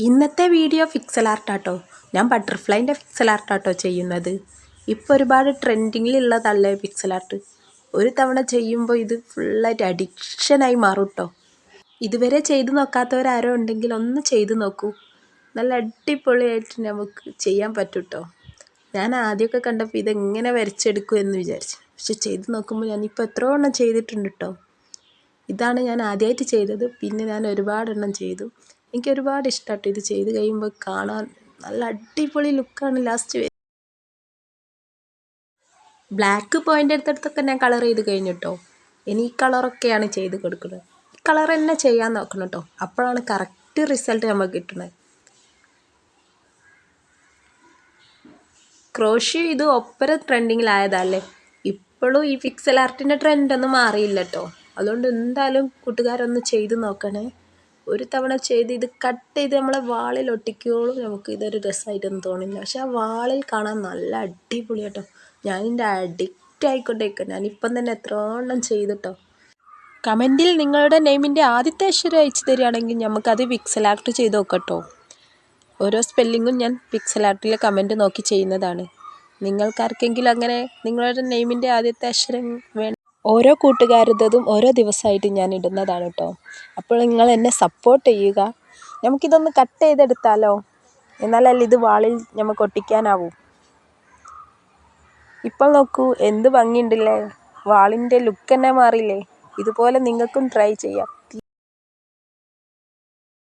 ഇന്നത്തെ video pixel ആർട്ടാട്ടോ. ഞാൻ ബട്ടർഫ്ലൈൻ്റെ pixel ആർട്ടാട്ടോ ചെയ്യുന്നത്. ഇപ്പോൾ ഒരുപാട് ട്രെൻഡിങ്ങിലുള്ളതല്ലേ പിക്സൽ ആർട്ട്. ഒരു തവണ ചെയ്യുമ്പോൾ ഇത് ഫുള്ളായിട്ട് അഡിക്ഷനായി മാറും കേട്ടോ. ഇതുവരെ ചെയ്തു നോക്കാത്തവരാരോ ഉണ്ടെങ്കിൽ ഒന്ന് ചെയ്തു നോക്കൂ. നല്ല അടിപൊളിയായിട്ട് നമുക്ക് ചെയ്യാൻ പറ്റും കേട്ടോ. ഞാൻ ആദ്യമൊക്കെ കണ്ടപ്പോൾ ഇതെങ്ങനെ വരച്ചെടുക്കും എന്ന് വിചാരിച്ചു. പക്ഷെ ചെയ്ത് നോക്കുമ്പോൾ ഞാനിപ്പോൾ എത്രയോ എണ്ണം ചെയ്തിട്ടുണ്ട് കേട്ടോ. ഇതാണ് ഞാൻ ആദ്യമായിട്ട് ചെയ്തത്. പിന്നെ ഞാൻ ഒരുപാടെണ്ണം ചെയ്തു. എനിക്ക് ഒരുപാട് ഇഷ്ടമാട്ടോ ഇത് ചെയ്ത് കഴിയുമ്പോൾ കാണാൻ നല്ല അടിപൊളി ലുക്കാണ് ലാസ്റ്റ് വരുന്നത്. ബ്ലാക്ക് പോയിൻ്റ് എടുത്തെടുത്തൊക്കെ ഞാൻ കളർ ചെയ്ത് കഴിഞ്ഞു കേട്ടോ. ഇനി ഈ കളറൊക്കെയാണ് ചെയ്ത് കൊടുക്കുന്നത്. ഈ കളർ തന്നെ ചെയ്യാൻ നോക്കണം കേട്ടോ. അപ്പോഴാണ് കറക്റ്റ് റിസൾട്ട് നമുക്ക് കിട്ടുന്നത്. ക്രോഷ്യോ ഇത് ഒപ്പര ട്രെൻഡിങ്ങിലായതല്ലേ. ഇപ്പോഴും ഈ പിക്സൽ ആർട്ടിൻ്റെ ട്രെൻഡൊന്നും മാറിയില്ല കേട്ടോ. അതുകൊണ്ട് എന്തായാലും കൂട്ടുകാരൊന്ന് ചെയ്ത് നോക്കണേ. ഒരു തവണ ചെയ്ത് ഇത് കട്ട് ചെയ്ത് നമ്മളെ വാളിൽ ഒട്ടിക്കോളും നമുക്ക് ഇതൊരു രസമായിട്ടൊന്നും തോന്നില്ല. പക്ഷെ ആ വാളിൽ കാണാൻ നല്ല അടിപൊളിയാട്ടോ. ഞാനിതിൻ്റെ അഡിക്റ്റ് ആയിക്കൊണ്ടേക്കാം. ഞാനിപ്പം തന്നെ എത്രയോണ്ണം ചെയ്തിട്ടോ. കമൻറ്റിൽ നിങ്ങളുടെ നെയിമിൻ്റെ ആദ്യത്തെ അക്ഷരം അയച്ചു തരികയാണെങ്കിൽ നമുക്കത് പിക്സൽ ആർട്ട് ചെയ്ത് നോക്കട്ടോ. ഓരോ സ്പെല്ലിങ്ങും ഞാൻ പിക്സൽ ആർട്ടിലെ കമൻറ്റ് നോക്കി ചെയ്യുന്നതാണ്. നിങ്ങൾക്കാർക്കെങ്കിലും അങ്ങനെ നിങ്ങളുടെ നെയിമിൻ്റെ ആദ്യത്തെ അക്ഷരം വേണം. ഓരോ കൂട്ടുകാരുടേതും ഓരോ ദിവസമായിട്ട് ഞാൻ ഇടുന്നതാണ് കേട്ടോ. അപ്പോൾ നിങ്ങൾ എന്നെ സപ്പോർട്ട് ചെയ്യുക. നമുക്കിതൊന്ന് കട്ട് ചെയ്തെടുത്താലോ, എന്നാലല്ലേ ഇത് വാളിൽ നമുക്ക് ഒട്ടിക്കാനാവും. ഇപ്പോൾ നോക്കൂ എന്ത് ഭംഗിയുണ്ടല്ലേ, വാളിൻ്റെ ലുക്ക് തന്നെ മാറിയില്ലേ. ഇതുപോലെ നിങ്ങൾക്കും ട്രൈ ചെയ്യാം.